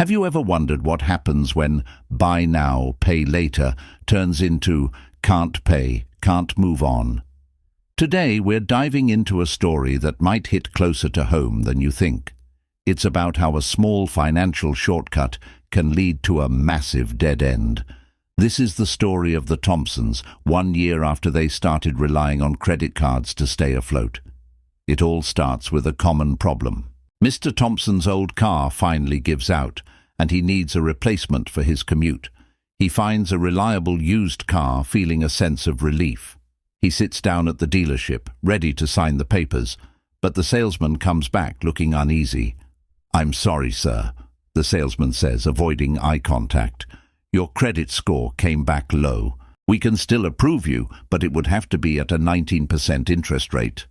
Have you ever wondered what happens when buy now, pay later turns into can't pay, can't move on? Today we're diving into a story that might hit closer to home than you think. It's about how a small financial shortcut can lead to a massive dead end. This is the story of the Thompsons, 1 year after they started relying on credit cards to stay afloat. It all starts with a common problem. Mr. Thompson's old car finally gives out, and he needs a replacement for his commute. He finds a reliable used car, feeling a sense of relief. He sits down at the dealership, ready to sign the papers, but the salesman comes back looking uneasy. "I'm sorry, sir," the salesman says, avoiding eye contact. "Your credit score came back low. We can still approve you, but it would have to be at a 19% interest rate."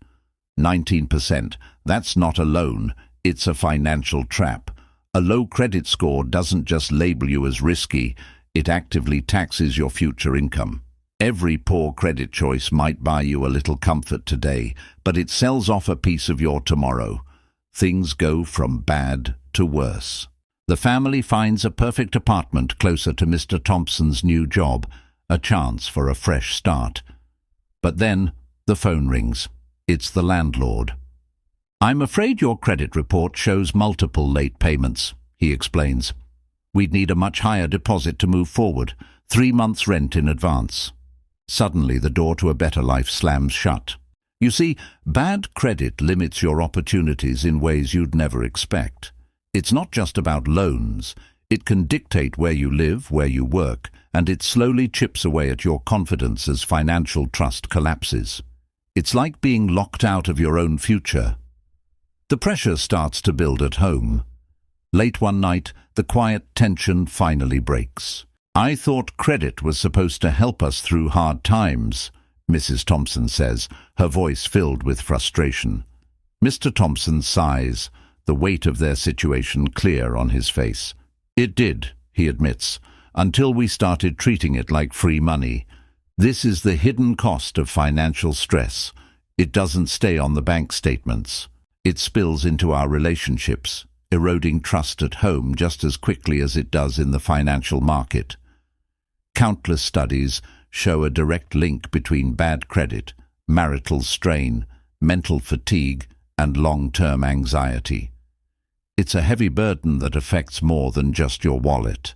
19%, that's not a loan, it's a financial trap. A low credit score doesn't just label you as risky, it actively taxes your future income. Every poor credit choice might buy you a little comfort today, but it sells off a piece of your tomorrow. Things go from bad to worse. The family finds a perfect apartment closer to Mr. Thompson's new job, a chance for a fresh start. But then the phone rings. It's the landlord. "I'm afraid your credit report shows multiple late payments," he explains. "We'd need a much higher deposit to move forward, 3 months' rent in advance." Suddenly the door to a better life slams shut. You see, bad credit limits your opportunities in ways you'd never expect. It's not just about loans. It can dictate where you live, where you work, and it slowly chips away at your confidence as financial trust collapses. It's like being locked out of your own future. The pressure starts to build at home. Late one night, the quiet tension finally breaks. "I thought credit was supposed to help us through hard times," Mrs. Thompson says, her voice filled with frustration. Mr. Thompson sighs, the weight of their situation clear on his face. "It did," he admits, "until we started treating it like free money. This is the hidden cost of financial stress. It doesn't stay on the bank statements. It spills into our relationships, eroding trust at home just as quickly as it does in the financial market." Countless studies show a direct link between bad credit, marital strain, mental fatigue, and long-term anxiety. It's a heavy burden that affects more than just your wallet.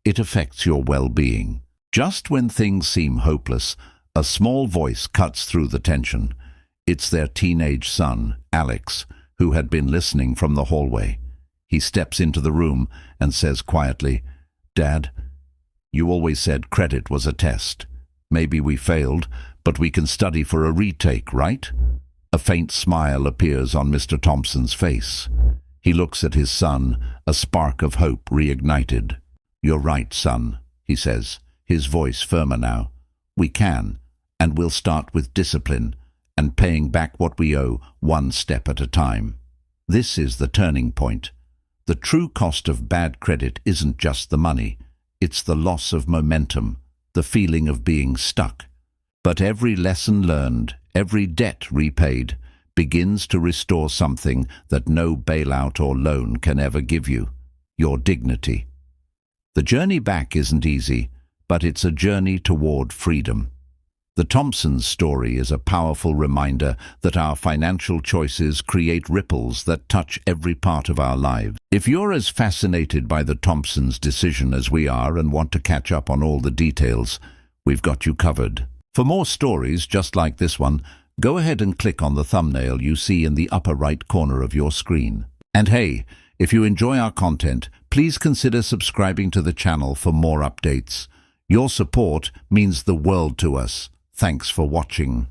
It affects your well-being. Just when things seem hopeless, a small voice cuts through the tension. It's their teenage son, Alex, who had been listening from the hallway. He steps into the room and says quietly, "Dad, you always said credit was a test. Maybe we failed, but we can study for a retake, right?" A faint smile appears on Mr. Thompson's face. He looks at his son, a spark of hope reignited. "You're right, son," he says, his voice firmer now. "We can, and we'll start with discipline and paying back what we owe one step at a time." This is the turning point. The true cost of bad credit isn't just the money. It's the loss of momentum, the feeling of being stuck. But every lesson learned, every debt repaid, begins to restore something that no bailout or loan can ever give you: your dignity. The journey back isn't easy, but it's a journey toward freedom. The Thompsons' story is a powerful reminder that our financial choices create ripples that touch every part of our lives. If you're as fascinated by the Thompsons' decision as we are and want to catch up on all the details, we've got you covered. For more stories just like this one, go ahead and click on the thumbnail you see in the upper right corner of your screen. And hey, if you enjoy our content, please consider subscribing to the channel for more updates. Your support means the world to us. Thanks for watching.